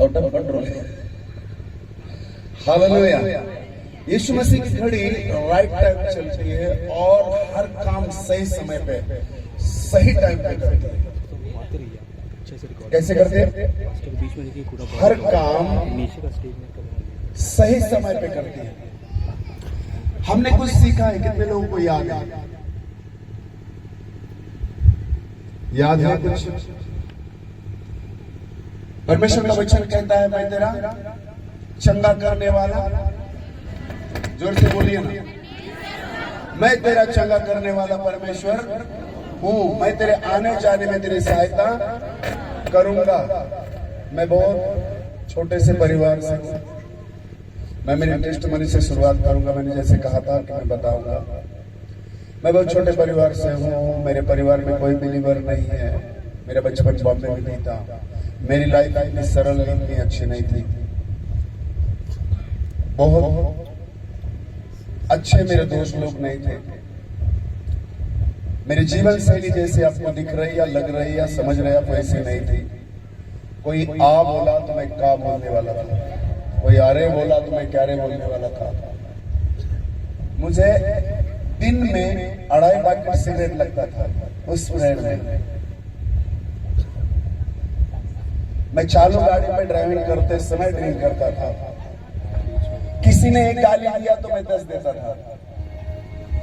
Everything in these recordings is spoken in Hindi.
आउट ऑफ कंट्रोल है। हालेलुया। यीशु मसीह की घड़ी राइट टाइम पे चलती है और हर काम सही समय पे सही टाइम पे करती है। कैसे करते हैं? हर काम सही समय पे करती है। हमने कुछ सीखा है, कितने लोगों को याद है? याद है कुछ? परमेश्वर का वचन कहता है, मैं तेरा चंगा करने वाला, जोर से बोलिए ना, मैं तेरा चंगा करने वाला परमेश्वर हूं। मैं तेरे आने जाने में तेरी सहायता करूंगा। मैं बहुत छोटे से परिवार से हूं। मैं मेरी टेस्टमनी से शुरुआत करूंगा। मैंने जैसे कहा था कि मैं बताऊंगा, मैं बहुत छोटे परिवार से हूं। मेरे परिवार में कोई बिलीवर नहीं है। मेरा बचपन बॉम्बे में नहीं था। मेरी लाइफ इतनी सरल, इतनी अच्छी नहीं थी। बहुत अच्छे मेरे दोस्त लोग नहीं थे। मेरी जीवन शैली जैसे आपको दिख रही या लग रही या समझ रहे आप, वैसी नहीं थी। कोई आ बोला तो मैं का बोलने वाला था, कोई आरे बोला तो मैं क्यारे बोलने वाला था। मुझे दिन में 2.5 पैकेट सिगरेट लगता था उस पीरियड में। मैं चालू गाड़ी में ड्राइविंग करते समय ड्रिंक करता था। किसी ने एक गाली दिया तो मैं 10 देता था।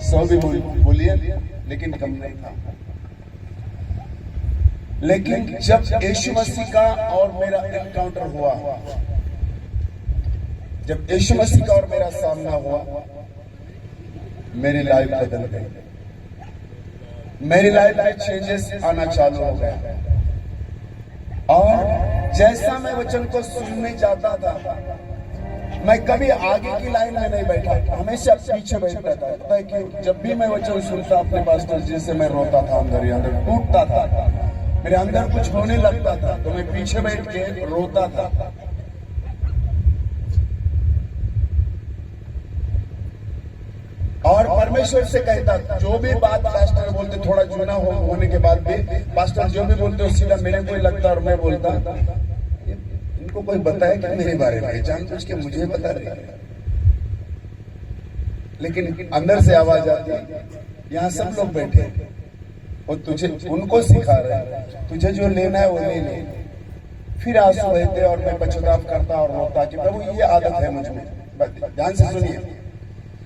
100 भी बोलिए, लेकिन कम नहीं था। लेकिन जब यीशु मसीह का और मेरा एनकाउंटर हुआ, जब यीशु मसीह का और मेरा सामना हुआ, मेरी लाइफ बदल गई। मेरी लाइफ में चेंजेस आना चालू हो गया। और जैसा मैं वचन को सुनने जाता था, मैं कभी आगे की लाइन में नहीं बैठा, हमेशा पीछे बैठता था। पता है कि जब भी मैं वचन सुनता अपने पास्टर जी से, मैं रोता था, अंदर ही अंदर टूटता था, मेरे अंदर कुछ होने लगता था, तो मैं पीछे बैठ के रोता था। और परमेश्वर से कहता, जो भी बात पास्टर बोलते, थोड़ा जुना होने के बाद भी पास्टर जो भी बोलते सीधा मेरे को ही लगता, और मैं बोलता, इनको कोई बताए कि मेरे बारे में, जानबूझ के मुझे बता रहे हैं। लेकिन अंदर से आवाज आती, यहाँ सब लोग बैठे और तुझे, उनको सिखा रहे, तुझे जो लेना है वो ले ले। फिर आंसू बहते और मैं पश्चाताप करता और रोता कि प्रभु ये आदत है मुझ में। ध्यान से सुनिए,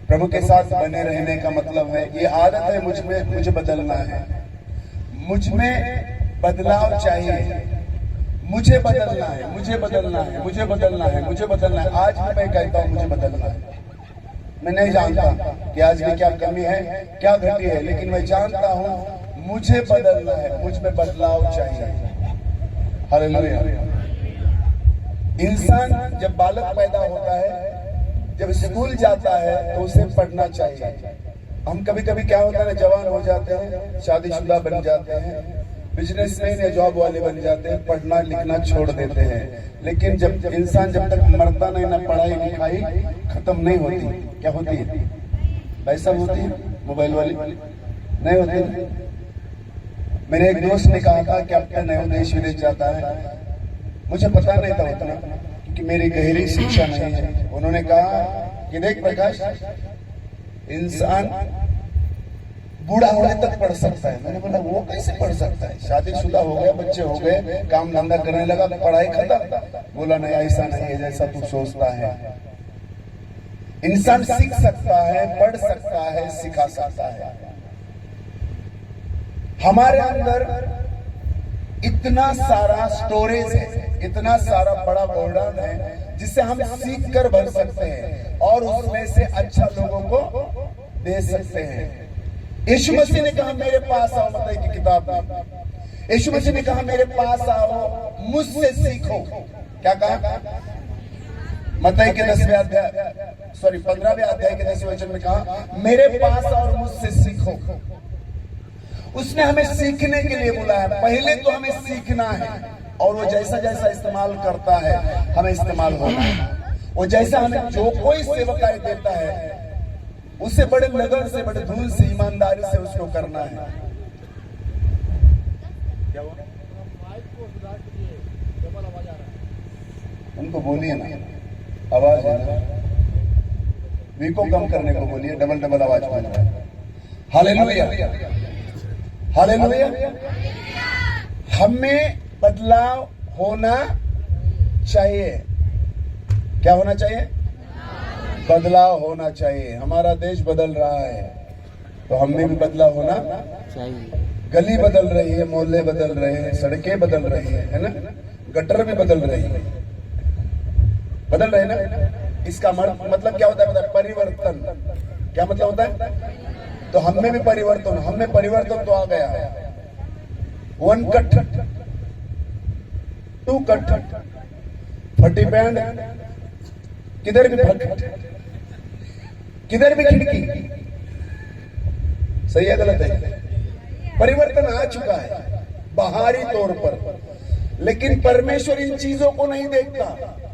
प्रभु के साथ बने रहने का मतलब है, ये आदत है मुझ में, मुझे बदलना है। मुझ में बदलाव चाहिए, मुझे बदलना है, मुझे बदलना है, मुझे बदलना है, मुझे बदलना है। आज भी मैं कहता हूं मुझे बदलना है। मैं नहीं जानता कि आज भी क्या कमी है, क्या घटी है, लेकिन मैं जानता हूं मुझे बदलना है, मुझ में बदलाव चाहिए। हालेलुया। इंसान जब बालक पैदा होता है, जब स्कूल जाता है, तो उसे पढ़ना चाहिए। हम कभी कभी क्या होता है, जवान हो जाते हैं, शादीशुदा बन जाते हैं, बिजनेसमैन या जॉब वाले बन जाते हैं, पढ़ना लिखना छोड़ देते हैं। लेकिन जब इंसान जब तक मरता नहीं ना, पढ़ाई लिखाई खत्म नहीं होती। क्या होती है? पैसा होती है, मोबाइल वाली नहीं होती। मेरे एक दोस्त ने कहा था कि अपने नए देश विदेश जाता है। मुझे पता नहीं था उतना, क्योंकि मेरी गहरी शिक्षा नहीं है। उन्होंने कहा कि देख प्रकाश, इंसान बूढ़ा होने तक पढ़ सकता है। मैंने बोला वो कैसे पढ़ सकता है? शादीशुदा हो गया, बच्चे हो गए, काम धंधा करने लगा, पढ़ाई खत्म। बोला नहीं, ऐसा नहीं है जैसा तू सोचता है। इंसान सीख सकता है, पढ़ सकता है, सिखा सकता है। हमारे अंदर इतना सारा स्टोरेज है, इतना सारा बड़ा गोल्डन है, जिससे हम सीख कर बढ़ सकते हैं और उसमें से अच्छा लोगों को दे सकते हैं। यीशु मसीह ने कहा मेरे पास आओ, मत्ती की किताब में यीशु मसीह ने कहा मेरे पास आओ, मुझसे सीखो। क्या कहा? मत्ती के 10वें अध्याय, 15वें अध्याय के 10वें वचन में कहा मेरे पास आओ और मुझसे सीखो। उसने हमें सीखने के लिए बुलाया। पहले तो हमें सीखना है, और वो जैसा जैसा इस्तेमाल करता है हमें इस्तेमाल होना है। वो जैसा हमें जो कोई सेवकाई देता है, उसे बड़े लगन से, बड़े धूल से, ईमानदारी से उसको करना है। क्या हुआ? उनको बोलिए ना, आवाज है ना, वी को कम करने को बोलिए, डबल डबल आवाज बन रहा है। Hallelujah, hallelujah. हमें बदलाव होना चाहिए। क्या होना चाहिए? बदलाव होना चाहिए। हमारा देश बदल रहा है तो हमें भी बदलाव होना चाहिए। गली बदल रही है, मोहल्ले बदल रहे हैं, सड़कें बदल रही है ना, गटर भी बदल रही है, बदल रहे ना। इसका मतलब क्या होता है? परिवर्तन। क्या मतलब होता है? तो हम में भी परिवर्तन, हम में परिवर्तन तो आ गया है। 1 कट, 2 कट, फटी पैंट, किधर भी फट, किधर भी खिड़की। सही है गलत है? परिवर्तन आ चुका है बाहरी तौर पर, लेकिन परमेश्वर इन चीजों को नहीं देखता,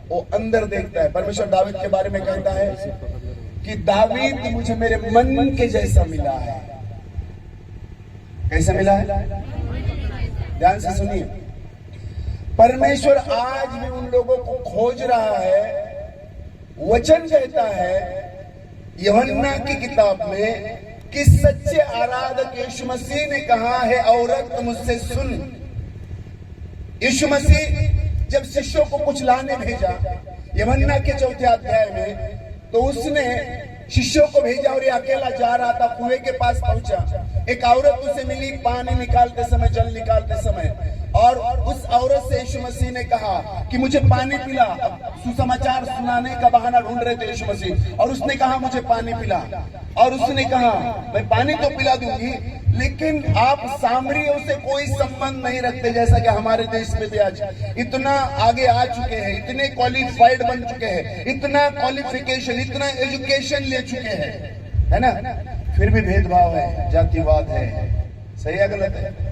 वो अंदर देखता है। परमेश्वर दावीद के बारे में कहता है कि दावीद मुझे मेरे मन के जैसा मिला है। कैसे मिला है? ध्यान से सुनिए। परमेश्वर आज भी उन लोगों को खोज रहा है। वचन कहता है यूहन्ना की किताब में कि सच्चे आराधक यीशु मसीह ने कहा है, औरत मुझसे सुन। यीशु मसीह जब शिष्यों को कुछ लाने भेजा यूहन्ना के 4 अध्याय में, तो उसने शिष्यों को भेजा और ये अकेला जा रहा था। कुएं के पास पहुंचा, एक औरत उसे मिली पानी निकालते समय, जल निकालते समय, और उस औरत से यीशु मसीह ने कहा कि मुझे पानी पिला। सुसमाचार सुनाने का बहाना ढूंढ रहे थे यीशु मसीह, और उसने कहा मुझे पानी पिला। और उसने कहा मैं पानी तो पिला दूंगी, लेकिन आप सामरियों से कोई संबंध नहीं रखते, जैसा कि हमारे देश में भी आज इतना आगे आ चुके हैं, इतने क्वालिफाइड बन चुके हैं, इतना क्वालिफिकेशन, इतना एजुकेशन ले चुके हैं, है ना, फिर भी भेदभाव है, जातिवाद है। सही है गलत है?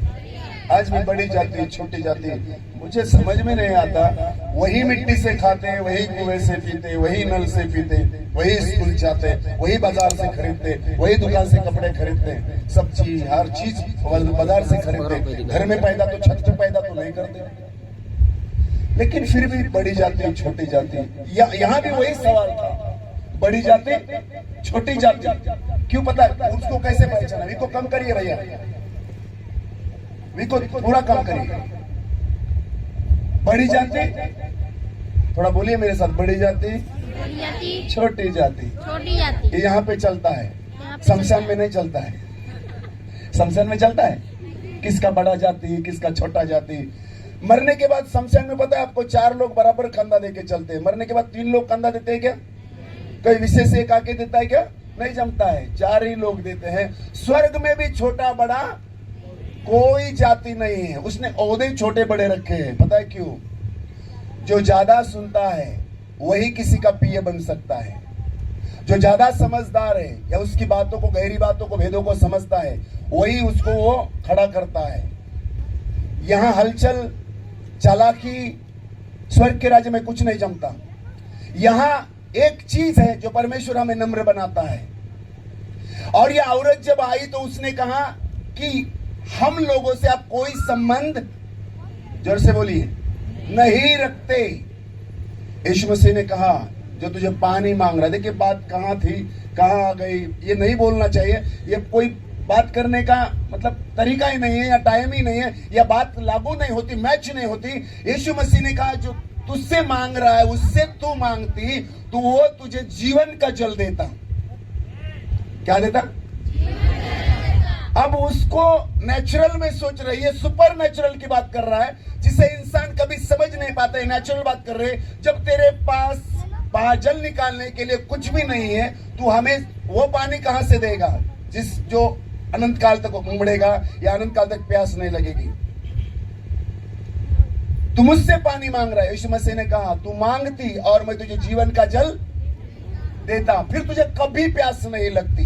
आज भी बड़ी जाति, छोटी जाति, मुझे समझ में नहीं आता। वही मिट्टी से खाते, वही कुएं से पीते, वही नल से पीते, वही स्कूल जाते, वही बाजार से खरीदते, वही दुकान से कपड़े खरीदते, सब चीज, हर चीज बाजार से खरीदते। घर में पैदा तो छत पे पैदा तो नहीं करते। लेकिन फिर भी बड़ी जाति, छोटी जाति, यहाँ भी वही सवाल था, बड़ी जाति, छोटी जाति। क्यों? पता है उसको कैसे पहचाना? वी को कम करिए भैया, वी को पूरा कम करिए। बड़ी जाति, थोड़ा बोलिए मेरे साथ, बड़ी जाति, छोटी जाति, ये यहाँ पे चलता है, शमशान में नहीं चलता है। शमशान में चलता है किसका बड़ा जाति, किसका छोटा जाति। मरने के बाद शमशान में पता है आपको 4 लोग बराबर कंधा देके चलते हैं। मरने के बाद 3 लोग कंधा देते हैं क्या? कोई विशेष एक आके देता है क्या? नहीं जमता है, 4 ही लोग देते हैं। स्वर्ग में भी छोटा बड़ा कोई जाति नहीं है, उसने ओहदे छोटे बड़े रखे हैं। पता है क्यों? जो ज्यादा सुनता है वही किसी का पीए बन सकता है। जो ज्यादा समझदार है या उसकी बातों को, गहरी बातों को, भेदों को समझता है, वही उसको वो खड़ा करता है। यहां हलचल, चालाकी, स्वर्ग के राज्य में कुछ नहीं जमता। यहां एक चीज है जो परमेश्वर हमें नम्र बनाता है। और यह औरत जब आई तो उसने कहा कि हम लोगों से आप कोई संबंध, जोर से बोलिए, नहीं रखते। यीशु मसीह ने कहा जो तुझे पानी मांग रहा है, देखिए बात कहां थी, कहां आ गई, ये नहीं बोलना चाहिए। ये कोई बात करने का मतलब तरीका ही नहीं है, या टाइम ही नहीं है, या बात लागू नहीं होती, मैच नहीं होती। यीशु मसीह ने कहा जो तुझसे मांग रहा है उससे तू मांगती तो वो तुझे जीवन का जल देता। क्या देता? अब उसको नेचुरल में सोच रही है, सुपर नेचुरल की बात कर रहा है, जिसे इंसान कभी समझ नहीं पाता है। नेचुरल बात कर रहे हैं, जब तेरे पास जल निकालने के लिए कुछ भी नहीं है, तू हमें वो पानी कहां से देगा जो अनंत काल तक उमड़ेगा या अनंत काल तक प्यास नहीं लगेगी। तू मुझसे पानी मांग रहा है। यीशु मसीह ने कहा तू मांगती और मैं तुझे जीवन का जल देता, फिर तुझे कभी प्यास नहीं लगती।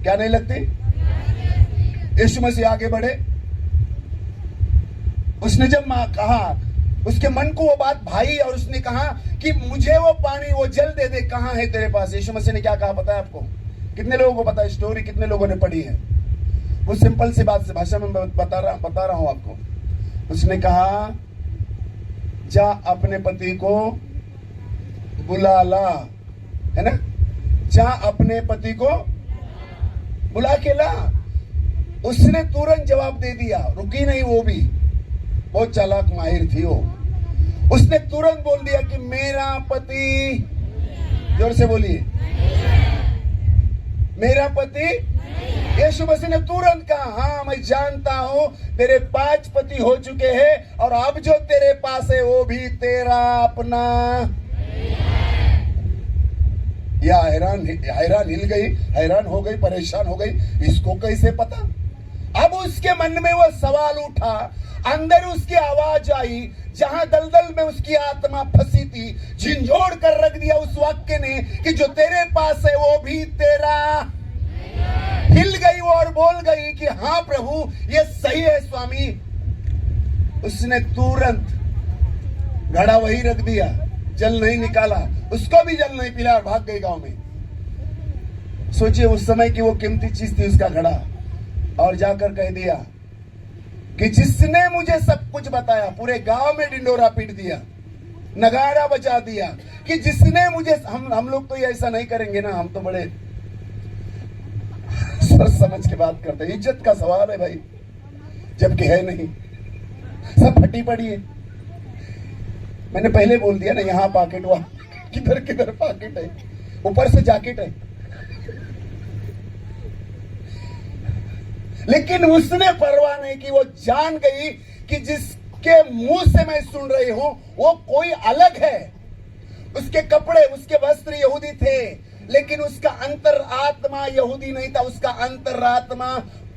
क्या नहीं लगती? यीशु मसीह आगे बढ़े, उसने जब कहा, उसके मन को वो बात भाई, और उसने कहा कि मुझे वो पानी, वो जल दे दे, कहां है तेरे पास? यीशु मसीह ने क्या कहा पता है आपको? कितने लोगों को पता है? स्टोरी कितने लोगों ने पढ़ी है? वो सिंपल सी बात से भाषा में बता रहा हूं आपको। उसने कहा जा अपने पति को बुला ला, है ना, जा अपने पति को बुला के ला। उसने तुरंत जवाब दे दिया, रुकी नहीं, वो भी बहुत चालाक माहिर थी वो। उसने तुरंत बोल दिया कि मेरा पति, जोर से बोलिए, मेरा पति। यीशु मसीह ने तुरंत कहा, हाँ मैं जानता हूं तेरे 5 पति हो चुके हैं और अब जो तेरे पास है वो भी तेरा अपना। या हैरान हिल गई, हैरान हो गई, परेशान हो गई, इसको कैसे पता। अब उसके मन में वो सवाल उठा, अंदर उसकी आवाज आई, जहां दलदल में उसकी आत्मा फंसी थी, झिंझोड़ कर रख दिया उस वाक्य ने कि जो तेरे पास है वो भी तेरा। हिल गई वो और बोल गई कि हाँ प्रभु ये सही है स्वामी। उसने तुरंत घड़ा वही रख दिया, जल नहीं निकाला, उसको भी जल नहीं पिला और भाग गई गांव में। सोचिए उस समय की वो कीमती चीज थी उसका घड़ा। और जाकर कह दिया कि जिसने मुझे सब कुछ बताया, पूरे गांव में डिंडोरा पीट दिया, नगाड़ा बजा दिया कि जिसने मुझे, हम लोग तो ये ऐसा नहीं करेंगे ना, हम तो बड़े सोच समझ के बात करते हैं। इज्जत का सवाल है भाई, जबकि है नहीं, सब फटी पड़ी है। मैंने पहले बोल दिया ना, यहाँ पॉकेट, वहां किधर किधर पॉकेट है, ऊपर से जैकेट है। लेकिन उसने परवाह नहीं की, वो जान गई कि जिसके मुंह से मैं सुन रही हूं वो कोई अलग है। उसके कपड़े, उसके वस्त्र यहूदी थे, लेकिन उसका अंतर आत्मा यहूदी नहीं था। उसका अंतरात्मा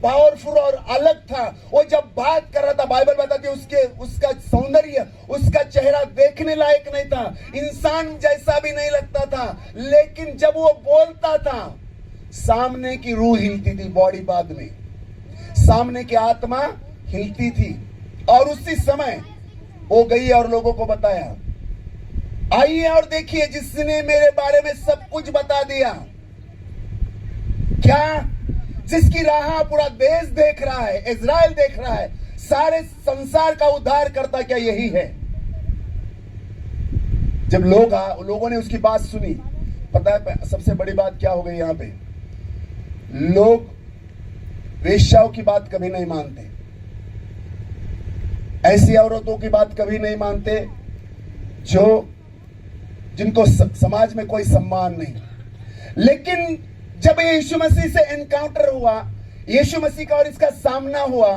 पावरफुल और अलग था। वो जब बात कर रहा था, बाइबल बताती है उसका सौंदर्य, उसका चेहरा देखने लायक नहीं था, इंसान जैसा भी नहीं लगता था। लेकिन जब वो बोलता था, सामने की रूह हिलती थी, बॉडी बाद में सामने की आत्मा हिलती थी। और उसी समय वो गई और लोगों को बताया, आइए और देखिए जिसने मेरे बारे में सब कुछ बता दिया। क्या? जिसकी राह पूरा देश देख रहा है, इजराइल देख रहा है, सारे संसार का उद्धार करता क्या यही है? जब लोगों ने उसकी बात सुनी, पता है सबसे बड़ी बात क्या हो गई यहां पे? लोग वेश्याओं की बात कभी नहीं मानते, ऐसी औरतों की बात कभी नहीं मानते जिनको समाज में कोई सम्मान नहीं। लेकिन जब यीशु मसीह से एनकाउंटर हुआ, यीशु मसीह का और इसका सामना हुआ,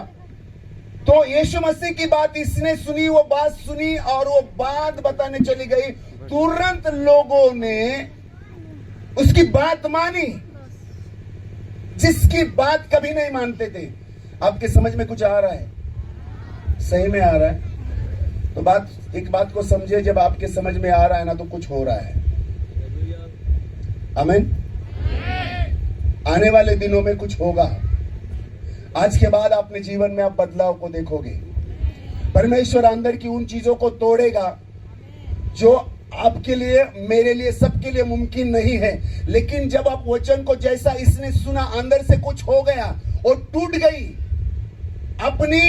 तो यीशु मसीह की बात इसने सुनी, वो बात सुनी और वो बात बताने चली गई। तुरंत लोगों ने उसकी बात मानी, जिसकी बात कभी नहीं मानते थे। आपके समझ में कुछ आ रहा है? सही में आ रहा है? तो एक बात को समझिए, जब आपके समझ में आ रहा है ना तो कुछ हो रहा है। आमीन। आने वाले दिनों में कुछ होगा। आज के बाद अपने जीवन में आप बदलाव को देखोगे। परमेश्वर अंदर की उन चीजों को तोड़ेगा जो आपके लिए, मेरे लिए, सबके लिए मुमकिन नहीं है। लेकिन जब आप वचन को, जैसा इसने सुना, अंदर से कुछ हो गया और टूट गई, अपनी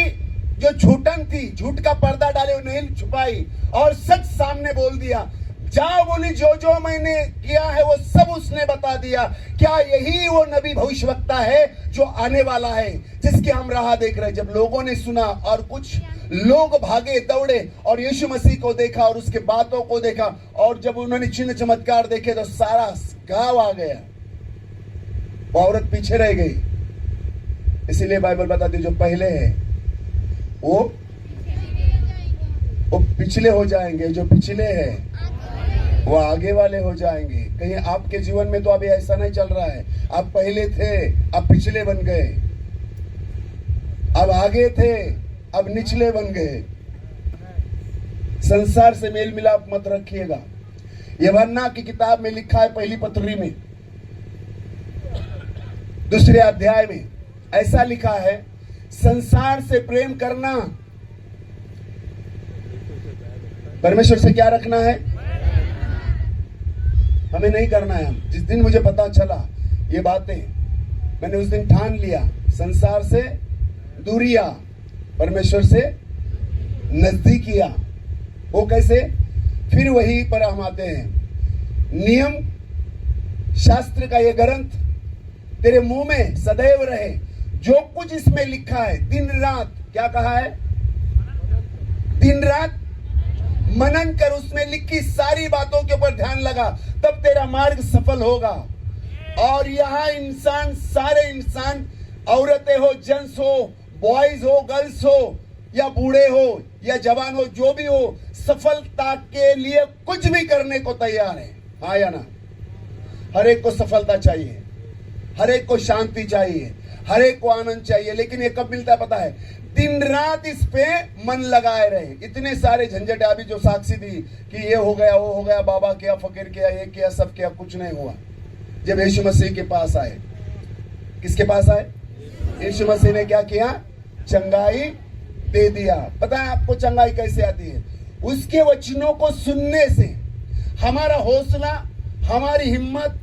जो झूठन थी, झूठ का पर्दा डाले, नहीं छुपाई और सच सामने बोल दिया। जाओ बोली, जो मैंने किया है वो सब उसने बता दिया। क्या यही वो नबी भविष्यवक्ता है जो आने वाला है, जिसकी हम राह देख रहे हैं? जब लोगों ने सुना और कुछ लोग भागे दौड़े और यीशु मसीह को देखा और उसके बातों को देखा, और जब उन्होंने चिन्ह चमत्कार देखे तो सारा गांव आ गया, वो औरत पीछे रह गई। इसीलिए बाइबल बताती है जो पहले है वो पिछले हो जाएंगे, जो पिछले हैं वो आगे वाले हो जाएंगे। कहीं आपके जीवन में तो अभी ऐसा नहीं चल रहा है, आप पहले थे अब पिछले बन गए, अब आगे थे अब निचले बन गए। संसार से मेल मिलाप मत रखिएगा। यूहन्ना की किताब में लिखा है, पहली पत्री में 2 अध्याय में ऐसा लिखा है, संसार से प्रेम करना, परमेश्वर से क्या रखना है? हमें नहीं करना है। जिस दिन मुझे पता चला ये बातें, मैंने उस दिन ठान लिया, संसार से दूरिया, परमेश्वर से नजदीकिया। वो कैसे? फिर वहीं पर हम आते हैं, नियम शास्त्र का ये ग्रंथ तेरे मुंह में सदैव रहे। जो कुछ इसमें लिखा है दिन रात, क्या कहा है, दिन रात मनन कर, उसमें लिखी सारी बातों के ऊपर ध्यान लगा, तब तेरा मार्ग सफल होगा। और यहां इंसान, सारे इंसान, औरतें हो, जेंट्स हो, बॉयज हो, गर्ल्स हो, या बूढ़े हो या जवान हो, जो भी हो, सफलता के लिए कुछ भी करने को तैयार है। हाँ या ना? हर एक को सफलता चाहिए, हर एक को शांति चाहिए, हर एक को आनंद चाहिए, लेकिन ये कब मिलता है पता है? दिन रात इस पे मन लगाए रहे। इतने सारे झंझट अभी जो साक्षी दी कि ये हो गया, वो हो गया, बाबा किया, फकीर किया, ये किया, सब किया, कुछ नहीं हुआ। जब यीशु मसीह के पास आए, किसके पास आए? यीशु मसीह ने क्या किया? चंगाई दे दिया। पता है आपको चंगाई कैसे आती है? उसके वचनों को सुनने से हमारा हौसला, हमारी हिम्मत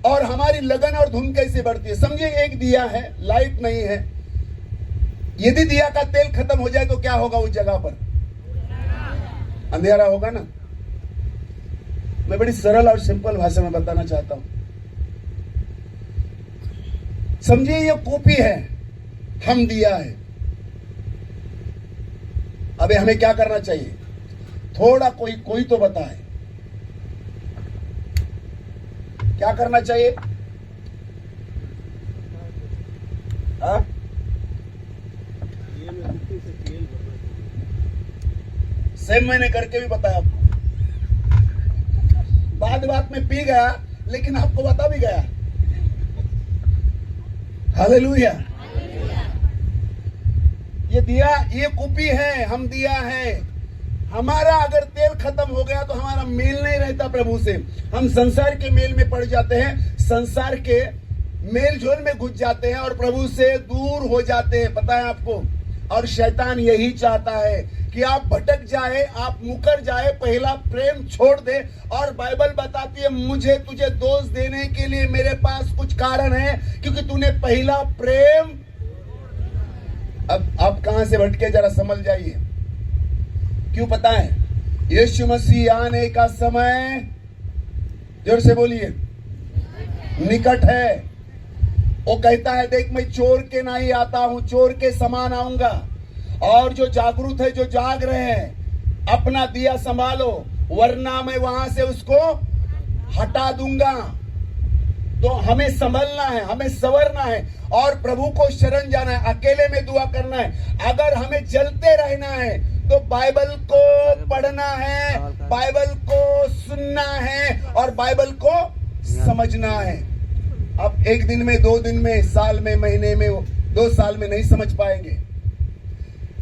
और हमारी लगन और धुन कैसे बढ़ती है। समझिए, एक दिया है, लाइट नहीं है, यदि दिया का तेल खत्म हो जाए तो क्या होगा उस जगह पर? अंधेरा होगा ना। मैं बड़ी सरल और सिंपल भाषा में बताना चाहता हूं। समझिए, ये कॉपी है, हम दिया है। अबे हमें क्या करना चाहिए? थोड़ा कोई तो बताए क्या करना चाहिए? हाँ? सेम मैंने करके भी बताया आपको। बात में पी गया, लेकिन आपको बता भी गया। हालेलुया। ये दिया, ये कुपी है, हम दिया है। हमारा अगर तेल खत्म हो गया तो हमारा मेल नहीं रहता प्रभु से। हम संसार के मेल में पड़ जाते हैं, संसार के मेल जोल में घुस जाते हैं और प्रभु से दूर हो जाते हैं। पता है आपको? और शैतान यही चाहता है कि आप भटक जाए, आप मुकर जाए, पहला प्रेम छोड़ दे। और बाइबल बताती है, मुझे तुझे दोष देने के लिए मेरे पास कुछ कारण है, क्योंकि तूने पहला प्रेम। अब आप कहां से भटके, जरा समझ जाइए। क्यों पता है? यीशु मसीह आने का समय, जोर से बोलिए, निकट है। वो कहता है, देख मैं चोर के नहीं आता हूं, चोर के समान आऊंगा। और जो जागरूक है, जो जाग रहे हैं, अपना दिया संभालो, वरना मैं वहां से उसको हटा दूंगा। तो हमें संभलना है, हमें संवरना है और प्रभु को शरण जाना है, अकेले में दुआ करना है। अगर हमें जलते रहना है तो बाइबल को पढ़ना है, बाइबल को सुनना है और बाइबल को समझना है। अब एक दिन में, 2 दिन में, साल में, महीने में, 2 साल में नहीं समझ पाएंगे।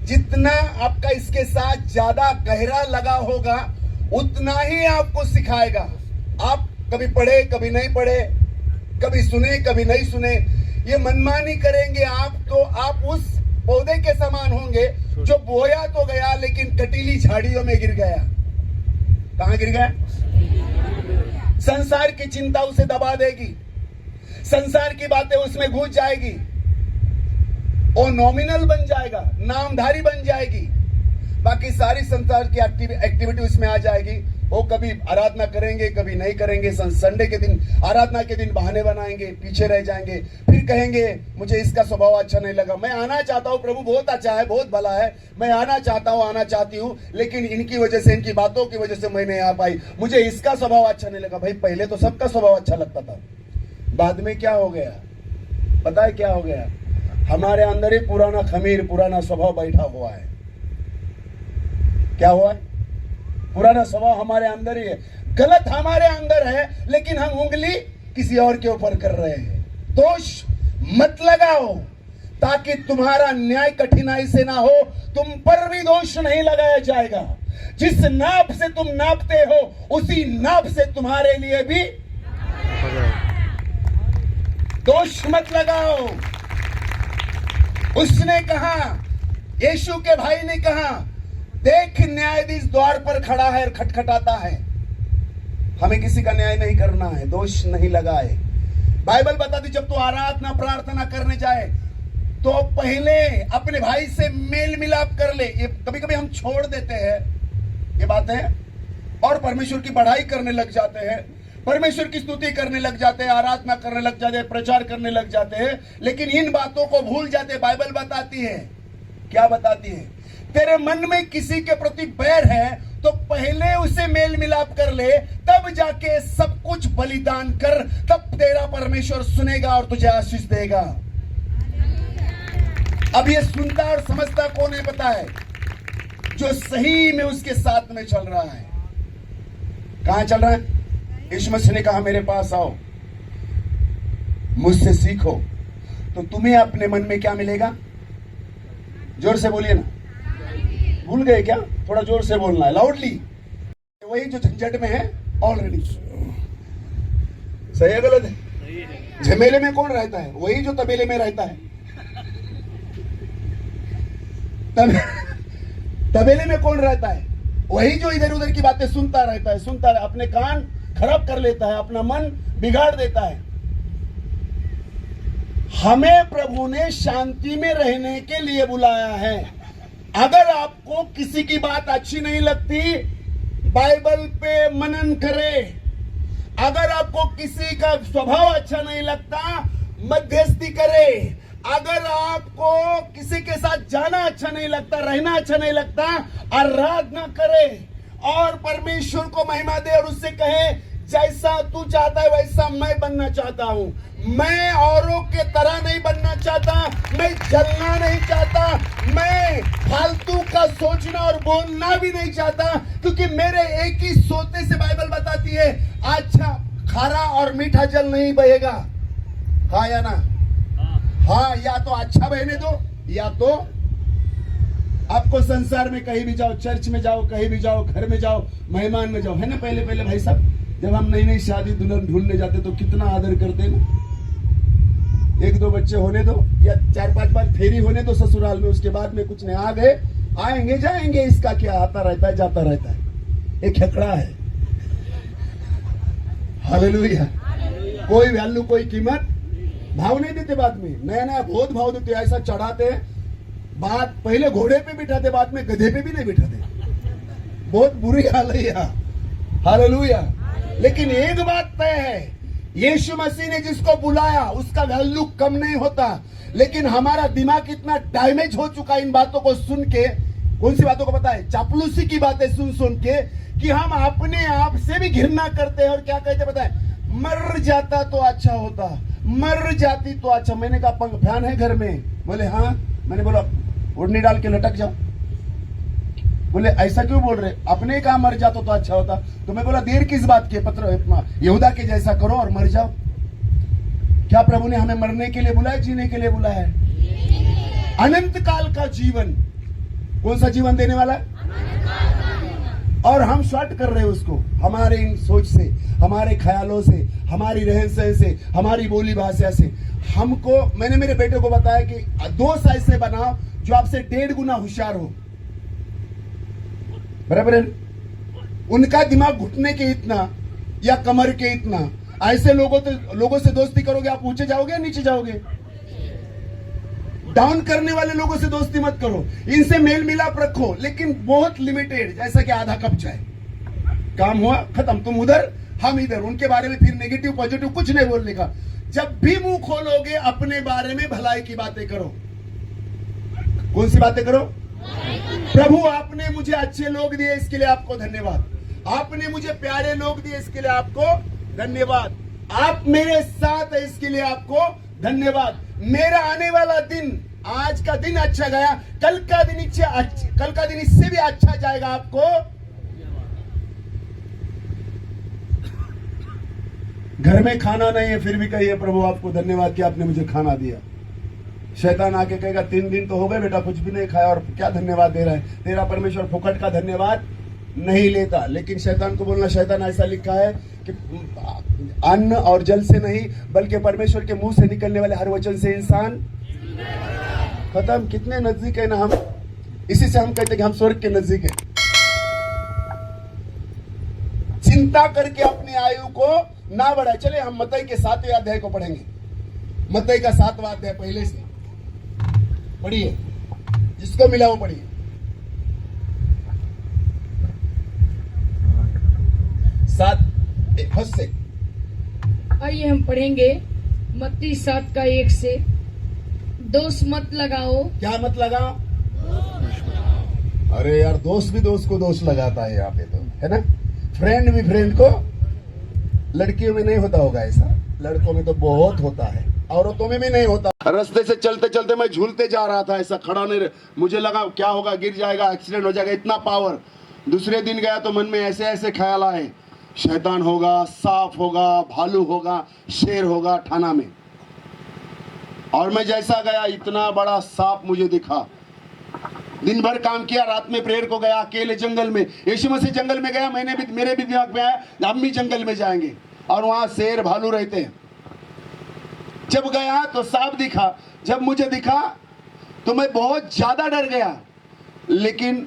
जितना आपका इसके साथ ज्यादा गहरा लगा होगा, उतना ही आपको सिखाएगा। आप कभी पढ़े, कभी नहीं पढ़े, कभी सुने, कभी नहीं सुने, ये मनमानी करेंगे आप, तो आप उस पौधे के समान होंगे जो बोया तो गया, लेकिन कटीली झाड़ियों में गिर गया। कहां गिर गया? संसार की चिंता उसे दबा देगी, संसार की बातें उसमें घुस जाएगी, वो नॉमिनल बन जाएगा, नामधारी बन जाएगी। बाकी सारी संसार की एक्टिविटी उसमें आ जाएगी। वो कभी आराधना करेंगे, कभी नहीं करेंगे। संडे के दिन, आराधना के दिन बहाने बनाएंगे, पीछे रह जाएंगे, फिर कहेंगे मुझे इसका स्वभाव अच्छा नहीं लगा, मैं आना चाहता हूं, प्रभु बहुत अच्छा है, बहुत भला है, मैं आना चाहता हूं, आना चाहती हूं, लेकिन इनकी वजह से, इनकी बातों की वजह से मैं नहीं आ पाई, मुझे इसका स्वभाव अच्छा नहीं लगा। भाई पहले तो सबका स्वभाव अच्छा लगता था, बाद में क्या हो गया? पता है क्या हो गया? हमारे अंदर ही पुराना खमीर, पुराना स्वभाव बैठा हुआ है। क्या हुआ है? पुराना स्वभाव हमारे अंदर ही है, गलत हमारे अंदर है, लेकिन हम उंगली किसी और के ऊपर कर रहे हैं। दोष मत लगाओ, ताकि तुम्हारा न्याय कठिनाई से ना हो, तुम पर भी दोष नहीं लगाया जाएगा। जिस नाप से तुम नापते हो, उसी नाप से तुम्हारे लिए भी दोष मत लगाओ। उसने कहा, यीशु के भाई ने कहा, देख न्यायाधीश द्वार पर खड़ा है और खटखटाता है। हमें किसी का न्याय नहीं करना है, दोष नहीं लगाए। बाइबल बताती, जब तू आराधना प्रार्थना करने जाए तो पहले अपने भाई से मेल मिलाप कर ले। ये कभी कभी हम छोड़ देते हैं ये बातें और परमेश्वर की बढ़ाई करने लग जाते हैं। परमेश्वर की स्तुति करने लग जाते हैं, आराधना करने लग जाते हैं, प्रचार करने लग जाते हैं, लेकिन इन बातों को भूल जाते। बाइबल बताती है, क्या बताती है? तेरे मन में किसी के प्रति बैर है तो पहले उसे मेल मिलाप कर ले, तब जाके सब कुछ बलिदान कर, तब तेरा परमेश्वर सुनेगा और तुझे आशीष देगा। अब ये सुनता और समझता कौन है पता है? जो सही में उसके साथ में चल रहा है। कहां चल रहा है? यीशु मसीह ने कहा मेरे पास आओ, मुझसे सीखो, तो तुम्हें अपने मन में क्या मिलेगा? जोर से बोलिए ना। भूल गए क्या? थोड़ा जोर से बोलना है, लाउडली। वही जो झंझट में है ऑलरेडी। सही है गलत है? झमेले में कौन रहता है? वही जो तबेले में रहता है। तबेले में कौन रहता है? वही जो इधर उधर की बातें सुनता रहता है, सुनता रहे, अपने कान खराब कर लेता है, अपना मन बिगाड़ देता है। हमें प्रभु ने शांति में रहने के लिए बुलाया है। अगर आपको किसी की बात अच्छी नहीं लगती, बाइबल पे मनन करें। अगर आपको किसी का स्वभाव अच्छा नहीं लगता, मध्यस्थी करें। अगर आपको किसी के साथ जाना अच्छा नहीं लगता, रहना अच्छा नहीं लगता, आराधना करें और परमेश्वर को महिमा दे और उससे कहे जैसा तू चाहता है वैसा मैं बनना चाहता हूं। मैं औरों के तरह नहीं बनना चाहता, मैं जलना नहीं चाहता, मैं फालतू का सोचना और बोलना भी नहीं चाहता, क्योंकि मेरे एक ही सोते से बाइबल बताती है अच्छा खारा और मीठा जल नहीं बहेगा। हाँ या ना? हाँ, या तो अच्छा बहने दो, या तो आपको संसार में कहीं भी जाओ, चर्च में जाओ, कहीं भी जाओ, घर में जाओ, मेहमान में जाओ, है ना? पहले पहले भाई साहब जब हम नई नई शादी दुल्हन ढूंढने जाते तो कितना आदर करते ना। एक दो बच्चे होने दो या 4-5 बार फेरी होने दो ससुराल में, उसके बाद में कुछ नहीं, आ गए आएंगे जाएंगे, इसका क्या, आता रहता है जाता रहता है, एक खेकड़ा है। हालेलुया। कोई वैल्यू, कोई कीमत, भाव नहीं देते। बाद में नया नया बहुत भाव देते, ऐसा चढ़ाते, बात पहले घोड़े पे बिठाते, बाद में गधे पे भी नहीं बिठाते। बहुत बुरी हाल है यहाँ। हालेलुया। लेकिन एक बात तय है, यीशु मसीह ने जिसको बुलाया उसका वैल्यू कम नहीं होता। लेकिन हमारा दिमाग इतना डैमेज हो चुका इन बातों को सुन के। कौन सी बातों को पता है? चापलूसी की बातें सुन सुन के, कि हम अपने आप से भी घृणा करते हैं। और क्या कहते पता है? मर जाता तो अच्छा होता, मर जाती तो अच्छा। मैंने कहा पंख फैन है घर में? बोले हाँ। मैंने बोला ओढ़नी डाल के लटक जाओ। बोले ऐसा क्यों बोल रहे? अपने कहा मर जाता तो अच्छा होता। तो मैं बोला देर किस बात की? पत्र यहूदा के जैसा करो और मर जाओ। क्या प्रभु ने हमें मरने के लिए बुलाया, जीने के लिए बुलाया है? अनंत काल का जीवन। कौन सा जीवन देने वाला है? और हम शॉर्ट कर रहे हैं उसको, हमारे इन सोच से, हमारे ख्यालों से, हमारी रहन सहन से, हमारी बोली भाषा से। हमको, मैंने मेरे बेटे को बताया कि दोस्त ऐसे बनाओ जो आपसे 1.5 गुना होशियार हो। बराबर है? उनका दिमाग घुटने के इतना या कमर के इतना। ऐसे लोगों से दोस्ती करोगे, आप ऊंचे जाओगे या नीचे जाओगे? डाउन करने वाले लोगों से दोस्ती मत करो, इनसे मेल मिलाप रखो, लेकिन बहुत लिमिटेड, जैसा कि आधा कप चाय, काम हुआ खत्म, तुम उधर हम इधर। उनके बारे में फिर नेगेटिव पॉजिटिव कुछ नहीं बोलने का। जब भी मुंह खोलोगे अपने बारे में भलाई की बातें करो। कौन सी बातें करो? प्रभु आपने मुझे अच्छे लोग दिए, इसके लिए आपको धन्यवाद। आपने मुझे प्यारे लोग दिए, इसके लिए आपको धन्यवाद। आप मेरे साथ है, इसके लिए आपको धन्यवाद। मेरा आने वाला दिन, आज का दिन अच्छा गया, कल का दिन इससे भी अच्छा जाएगा। आपको घर में खाना नहीं है फिर भी कहिए प्रभु आपको धन्यवाद कि आपने मुझे खाना दिया। शैतान आके कहेगा 3 दिन तो हो गए बेटा कुछ भी नहीं खाया और क्या धन्यवाद दे रहा है? तेरा परमेश्वर फुकट का धन्यवाद नहीं लेता। लेकिन शैतान को बोलना, शैतान ऐसा लिखा है कि अन्न और जल से नहीं बल्कि परमेश्वर के मुंह से निकलने वाले हर वचन से इंसान खत्म। कितने नजदीक है ना हम। इसी से हम कहते हैं कि हम स्वर्ग के नजदीक है। चिंता करके अपनी आयु को ना बढ़ाए। चले हम मत्ती के 7वें अध्याय को पढ़ेंगे। मत्ती का 7वां अध्याय पहले से पढ़िए, जिसको मिला वो पढ़िए। 7 फर्स्ट से आइए हम पढ़ेंगे मत्ती 7 का 1 से। दोष मत लगाओ। क्या मत लगाओ? अरे यार, दोस्त भी दोस्त को दोष लगाता है यहाँ पे, तो है ना। फ्रेंड भी फ्रेंड को, लड़कियों में नहीं होता होगा ऐसा, लड़कों में तो बहुत होता है, औरतों में भी नहीं होता। रास्ते से चलते चलते मैं झूलते जा रहा था, ऐसा खड़ा नहीं, मुझे लगा क्या होगा, गिर जाएगा, एक्सीडेंट हो जाएगा, इतना पावर। दूसरे दिन गया तो मन में ऐसे ऐसे ख्याल आए, शैतान होगा, सांप होगा, भालू होगा, शेर होगा थाना में। और मैं जैसा गया, इतना बड़ा सांप मुझे दिखा। दिन भर काम किया, रात में प्रेयर को गया अकेले जंगल में। यीशु मसीह जंगल में गया, मेरे भी दिमाग में आया हम भी जंगल में जाएंगे, और वहां शेर भालू रहते हैं। जब गया तो सांप दिखा। जब मुझे दिखा तो मैं बहुत ज्यादा डर गया, लेकिन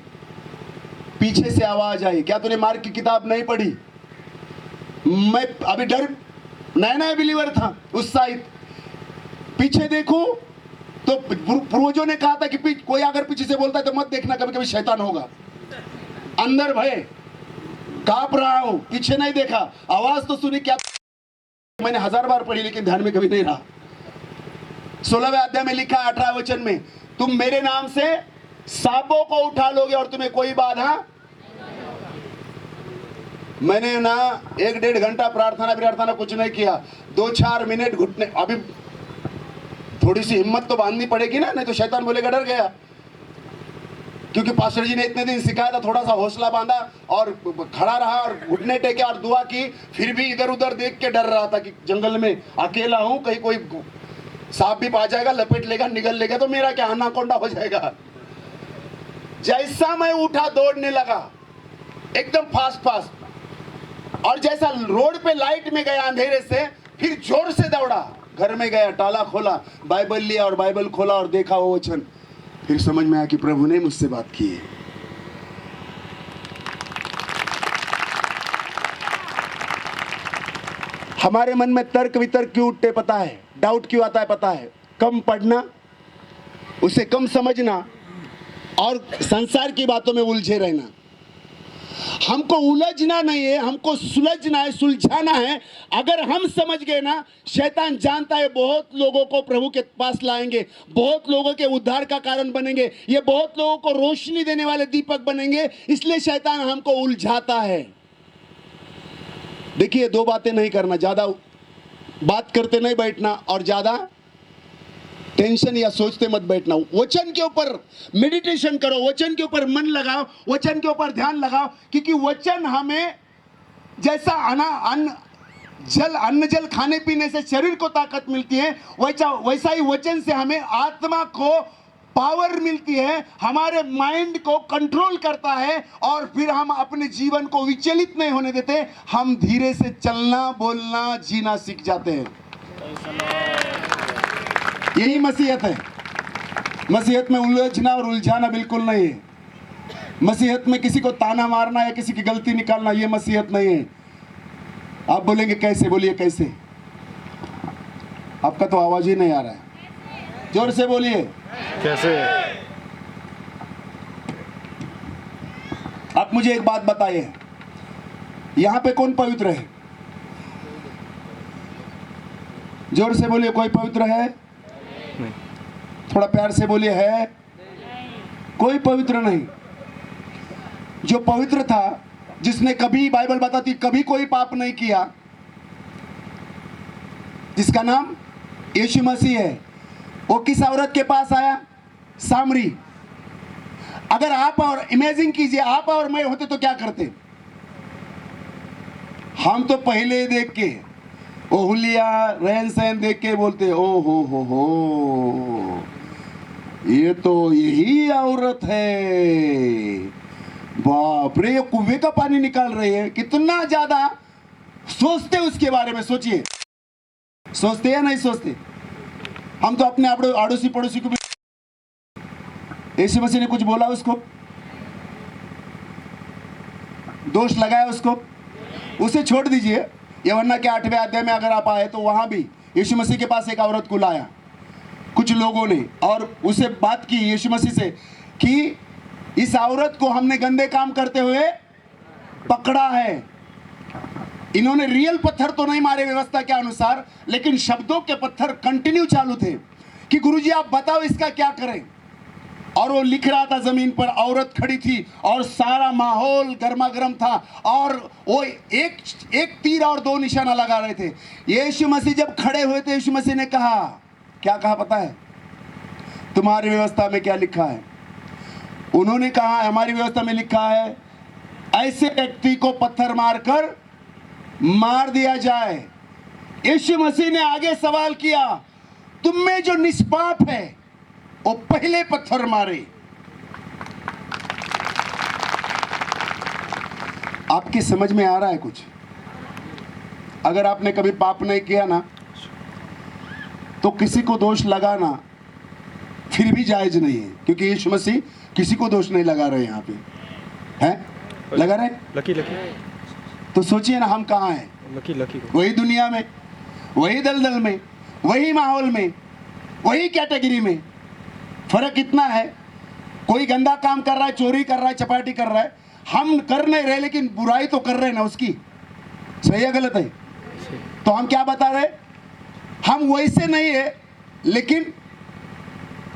पीछे से आवाज आई, क्या तूने मार्क की किताब नहीं पढ़ी? मैं अभी डर, नया नया बिलीवर था, उत्साहित। पीछे देखूं तो पूर्वजों ने कहा था कि कोई अगर पीछे से बोलता है तो मत देखना, कभी कभी शैतान होगा। अंदर भय, कांप रहा हूं, पीछे नहीं देखा, आवाज तो सुनी, क्या मैंने 1000 बार पढ़ी लेकिन ध्यान में कभी नहीं रहा। 16वें अध्याय में लिखा 18 वचन में, तुम मेरे नाम से सांपों को उठा लोगे और तुम्हें कोई बाधा। मैंने ना 1-1.5 घंटा प्रार्थना कुछ नहीं किया, 2-4 मिनट घुटने, अभी थोड़ी सी हिम्मत तो बांधनी पड़ेगी ना, नहीं तो शैतान बोलेगा डर गया। क्योंकि पास्टर जी ने इतने दिन सिखाया था, थोड़ा सा हौसला बांधा और खड़ा रहा और घुटने टेके और दुआ की। फिर भी इधर उधर देख के डर रहा था कि जंगल में अकेला हूं, कहीं कोई सांप भी पा जाएगा, लपेट लेगा, निगल लेगा तो मेरा क्या अनाकोंडा हो जाएगा। जैसा मैं उठा दौड़ने लगा एकदम फास्ट, और जैसा रोड पे लाइट में गया अंधेरे से, फिर जोर से दौड़ा, घर में गया, ताला खोला, बाइबल लिया और बाइबल खोला और देखा वो वचन। फिर समझ में आया कि प्रभु ने मुझसे बात की है। हमारे मन में तर्क वितर्क क्यों उठते पता है? डाउट क्यों आता है पता है? कम पढ़ना, उसे कम समझना और संसार की बातों में उलझे रहना। हमको उलझना नहीं है, हमको सुलझना है, सुलझाना है। अगर हम समझ गए ना, शैतान जानता है बहुत लोगों को प्रभु के पास लाएंगे, बहुत लोगों के उद्धार का कारण बनेंगे, ये बहुत लोगों को रोशनी देने वाले दीपक बनेंगे, इसलिए शैतान हमको उलझाता है। देखिए, 2 बातें नहीं करना, ज्यादा बात करते नहीं बैठना और ज्यादा टेंशन या सोचते मत बैठना। वचन के ऊपर मेडिटेशन करो, वचन के ऊपर मन लगाओ, वचन के ऊपर ध्यान लगाओ, क्योंकि वचन हमें जैसा अन्न जल खाने पीने से शरीर को ताकत मिलती है, वैसा ही वचन से हमें आत्मा को पावर मिलती है, हमारे माइंड को कंट्रोल करता है, और फिर हम अपने जीवन को विचलित नहीं होने देते। हम धीरे से चलना, बोलना, जीना सीख जाते हैं। यही मसीहत है। मसीहत में उलझना और उलझाना बिल्कुल नहीं है। मसीहत में किसी को ताना मारना या किसी की गलती निकालना, ये मसीहत नहीं है। आप बोलेंगे कैसे? बोलिए कैसे? आपका तो आवाज ही नहीं आ रहा है, जोर से बोलिए कैसे? आप मुझे एक बात बताइए, यहां पे कौन पवित्र है? जोर से बोलिए, कोई पवित्र है? नहीं। थोड़ा प्यार से बोलिए, है? कोई पवित्र नहीं। जो पवित्र था, जिसने कभी, बाइबल बताती, कभी कोई पाप नहीं किया, जिसका नाम यीशु मसीह है, वो किस औरत के पास आया? सामरी। अगर आप और इमेजिन कीजिए, आप और मैं होते तो क्या करते? हम तो पहले देख के, ओ हुलिया, रहन सहन देख के बोलते, ओ हो, ये तो यही औरत है, बाप रे, ये कुएं का पानी निकाल रही है। कितना ज्यादा सोचते उसके बारे में, सोचिए। सोचते या नहीं सोचते? हम तो अपने आड़ोसी पड़ोसी को भी, यीशु मसीह ने कुछ बोला उसको, दोष लगाया उसको, उसे छोड़ दीजिए। यूहन्ना के 8वें अध्याय में अगर आप आए तो वहां भी यीशु मसीह के पास एक औरत को लाया कुछ लोगों ने, और उसे बात की यीशु मसीह से कि इस औरत को हमने गंदे काम करते हुए पकड़ा है। इन्होंने रियल पत्थर तो नहीं मारे व्यवस्था के अनुसार, लेकिन शब्दों के पत्थर कंटिन्यू चालू थे कि गुरुजी आप बताओ इसका क्या करें। और वो लिख रहा था जमीन पर, औरत खड़ी थी और सारा माहौल गर्मा गर्म था, और वो एक तीर और 2 निशाना लगा रहे थे। यीशु मसीह जब खड़े हुए थे, यीशु मसीह ने कहा, क्या कहा पता है? तुम्हारी व्यवस्था में क्या लिखा है? उन्होंने कहा हमारी व्यवस्था में लिखा है ऐसे व्यक्ति को पत्थर मारकर मार दिया जाए। यीशु मसीह ने आगे सवाल किया, तुम में जो निष्पाप है वो पहले पत्थर मारे। आपकी समझ में आ रहा है कुछ? अगर आपने कभी पाप नहीं किया ना, तो किसी को दोष लगाना फिर भी जायज नहीं है, क्योंकि यीशु मसीह किसी को दोष नहीं लगा रहे। यहाँ पे हैं, लगा रहे लकी तो सोचिए ना, हम कहाँ हैं? लकी वही दुनिया में, वही दलदल में, वही माहौल में, वही कैटेगरी में। फर्क इतना है, कोई गंदा काम कर रहा है, चोरी कर रहा है, चपाटी कर रहा है, हम कर नहीं रहे लेकिन बुराई तो कर रहे हैं ना उसकी। सही है गलत है? तो हम क्या बता रहे? हम वैसे नहीं है लेकिन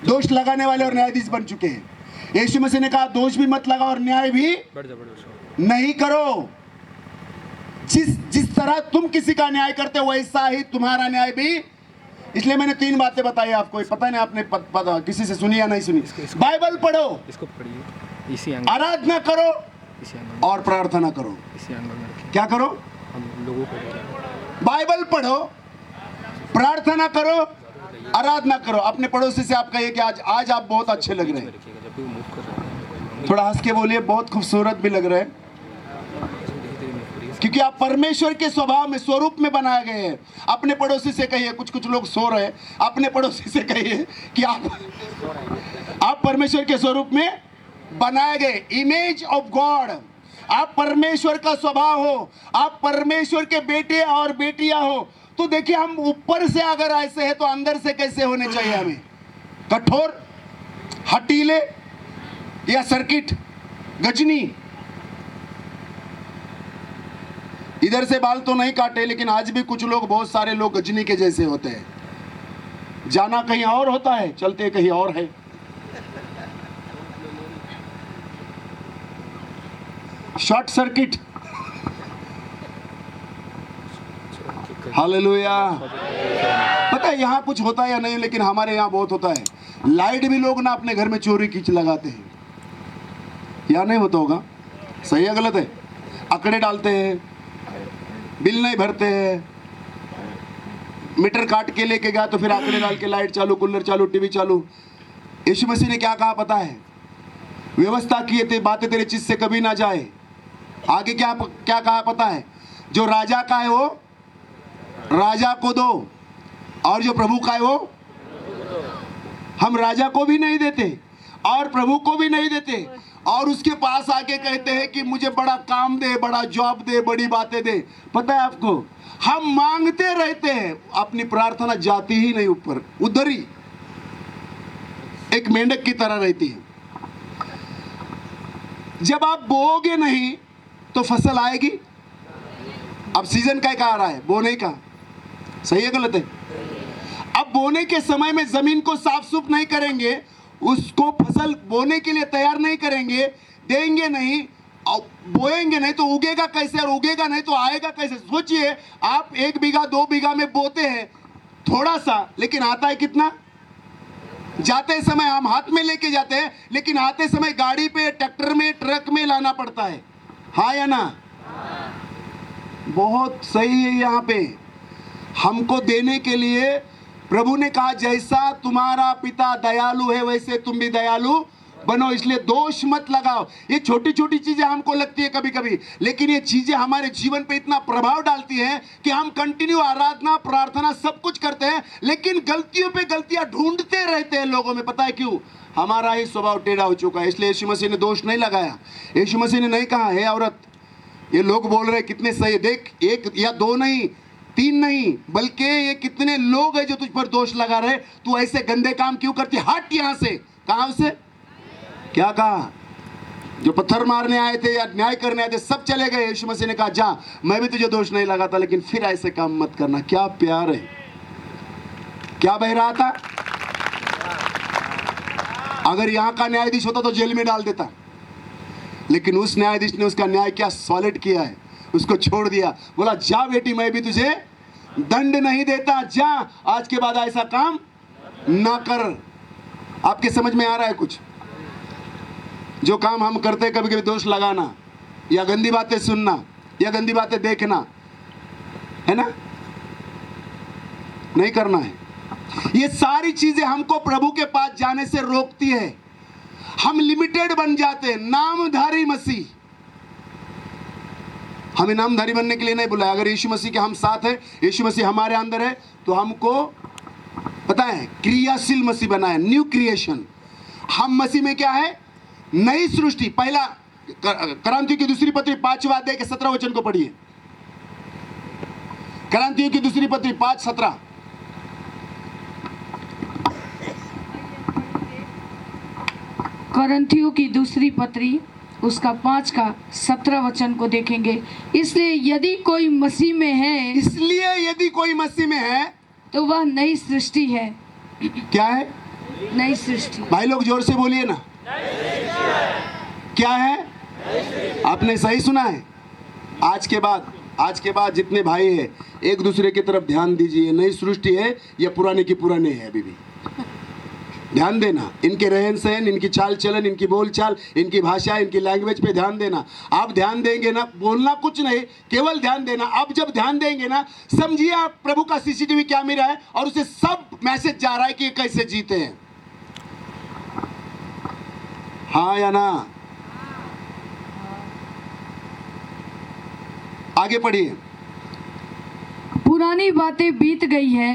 दोष लगाने वाले और न्यायाधीश बन चुके हैं। यीशु मसीह ने कहा दोष भी मत लगाओ और न्याय भी नहीं करो। जिस तरह तुम किसी का न्याय करते हो वैसा ही तुम्हारा न्याय भी। इसलिए मैंने 3 बातें बताई आपको, पता नहीं आपने पता किसी से सुनी या नहीं सुनी। बाइबल पढ़ो, इसको पढ़िए, इसी आराधना करो और प्रार्थना करो। क्या करो? हम लोगों को बाइबल पढ़ो, प्रार्थना करो, आराधना करो। अपने पड़ोसी से आप कहिए कि आज आप बहुत अच्छे लग रहे हैं। थोड़ा हंस के बोलिए, बहुत खूबसूरत भी लग रहे हैं, क्योंकि आप परमेश्वर के स्वभाव में, स्वरूप में बनाए गए हैं। अपने पड़ोसी से कहिए, कुछ लोग सो रहे हैं, अपने पड़ोसी से कहिए कि आप परमेश्वर के स्वरूप में बनाए गए, इमेज ऑफ गॉड। आप परमेश्वर का स्वभाव हो, आप परमेश्वर के बेटे और बेटियां हो। तो देखिए, हम ऊपर से अगर ऐसे हैं तो अंदर से कैसे होने चाहिए हमें? कठोर, हटीले या सर्किट, गजनी। इधर से बाल तो नहीं काटे, लेकिन आज भी कुछ लोग, बहुत सारे लोग गजनी के जैसे होते हैं। जाना कहीं और होता है, चलते कहीं और है। Short circuit. हालेलुया। पता है यहाँ कुछ होता है या नहीं, लेकिन हमारे यहाँ बहुत होता है। लाइट भी लोग ना अपने घर में चोरी खींच लगाते हैं, या नहीं होता होगा? सही है गलत है? आंकड़े डालते हैं, बिल नहीं भरते हैं, मीटर काट के लेके गया तो फिर आंकड़े डाल के लाइट चालू, कूलर चालू, टीवी चालू। यीशु मसीह ने क्या कहा पता है? व्यवस्था किए थे, बातें तेरे चित्त से कभी ना जाए। आगे क्या कहा पता है? जो राजा का है वो राजा को दो, और जो प्रभु का है वो। हम राजा को भी नहीं देते और प्रभु को भी नहीं देते, और उसके पास आके कहते हैं कि मुझे बड़ा काम दे, बड़ा जॉब दे, बड़ी बातें दे। पता है आपको, हम मांगते रहते हैं, अपनी प्रार्थना जाती ही नहीं ऊपर, उधर ही एक मेंढक की तरह रहती है। जब आप बोओगे नहीं तो फसल आएगी। अब सीजन क्या आ रहा है? बोने का। सही है गलत है? अब बोने के समय में जमीन को साफ सुफ नहीं करेंगे, उसको फसल बोने के लिए तैयार नहीं करेंगे, देंगे नहीं, बोएंगे नहीं तो उगेगा कैसे? और उगेगा नहीं तो आएगा कैसे? सोचिए, आप 1 बीघा 2 बीघा में बोते हैं थोड़ा सा, लेकिन आता है कितना? जाते समय हम हाथ में लेके जाते हैं, लेकिन आते समय गाड़ी पे, ट्रैक्टर में, ट्रक में लाना पड़ता है। हाँ या ना? बहुत सही है। यहाँ पे हमको देने के लिए प्रभु ने कहा जैसा तुम्हारा पिता दयालु है वैसे तुम भी दयालु बनो। इसलिए दोष मत लगाओ। ये छोटी छोटी चीजें हमको लगती है कभी कभी, लेकिन ये चीजें हमारे जीवन पे इतना प्रभाव डालती हैं कि हम कंटिन्यू आराधना, प्रार्थना सब कुछ करते हैं, लेकिन गलतियों पे गलतियां ढूंढते रहते हैं लोगों में। पता है क्यों? हमारा ही स्वभाव टेढ़ा हो चुका है। इसलिए यीशु मसीह ने दोष नहीं लगाया। यीशु मसीह ने नहीं कहा हे औरत, ये लोग बोल रहे कितने सही, देख 1 या 2 नहीं, 3 नहीं, बल्कि ये कितने लोग हैं जो तुझ पर दोष लगा रहे, तू ऐसे गंदे काम क्यों करती, हट यहां से। कहां से? क्या कहा? जो पत्थर मारने आए थे या न्याय करने आए थे सब चले गए। यीशु मसीह ने कहा जा, मैं भी तुझे दोष नहीं लगाता, लेकिन फिर ऐसे काम मत करना। क्या प्यार है, क्या बह रहा था। अगर यहां का न्यायाधीश होता तो जेल में डाल देता, लेकिन उस न्यायाधीश ने उसका न्याय क्या सॉलिड किया है, उसको छोड़ दिया। बोला जा बेटी, मैं भी तुझे दंड नहीं देता, जा आज के बाद ऐसा काम ना कर। आपके समझ में आ रहा है कुछ? जो काम हम करते हैं, कभी कभी दोष लगाना या गंदी बातें सुनना या गंदी बातें देखना, है ना, नहीं करना है। ये सारी चीजें हमको प्रभु के पास जाने से रोकती है। हम लिमिटेड बन जाते हैं। नामधारी मसीह, हमें नामधारी बनने के लिए नहीं बुलाया। अगर यीशु मसीह के हम साथ है, यीशु मसीह हमारे अंदर है, तो हमको पता है क्रियाशील मसीह बना है, न्यू क्रिएशन। हम मसीह में क्या है, नई सृष्टि। पहला करांतियों की दूसरी पत्री 5वां अध्याय के 17 वचन को पढ़िए। करांतियों की दूसरी पत्री 5:17। करंथियों की दूसरी पत्री उसका 5 का 17 वचन को देखेंगे। इसलिए यदि कोई मसीह में है, इसलिए यदि कोई मसीह में है तो वह नई सृष्टि है। क्या है? नई सृष्टि। भाई लोग जोर से बोलिए ना, क्या है? आपने सही सुना है। आज के बाद जितने भाई हैं, एक दूसरे की तरफ ध्यान दीजिए। नई सृष्टि है या पुराने की पुराने है? अभी भी ध्यान देना। इनके रहन सहन, इनकी चाल चलन, इनकी बोल चाल, इनकी भाषा, इनकी लैंग्वेज पे ध्यान देना। आप ध्यान देंगे ना, बोलना कुछ नहीं, केवल ध्यान देना। अब जब ध्यान देंगे ना, समझिए आप प्रभु का सीसीटीवी कैमरा है और उसे सब मैसेज जा रहा है कि ये कैसे जीते हैं। हाँ या ना? आगे पढ़िए। पुरानी बातें बीत गई है।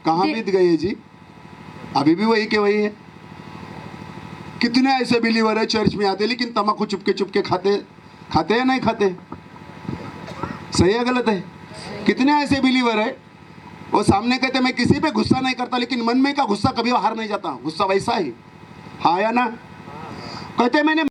कहाँ बीत गई है जी? अभी भी वही के वही है। कितने ऐसे बिलीवर है चर्च में आते लेकिन तम्बाकू चुपके चुपके खाते हैं, नहीं खाते? सही है गलत है? कितने ऐसे बिलीवर है, वो सामने कहते मैं किसी पे गुस्सा नहीं करता, लेकिन मन में का गुस्सा कभी बाहर नहीं जाता। गुस्सा वैसा ही। हाँ या ना? कहते मैंने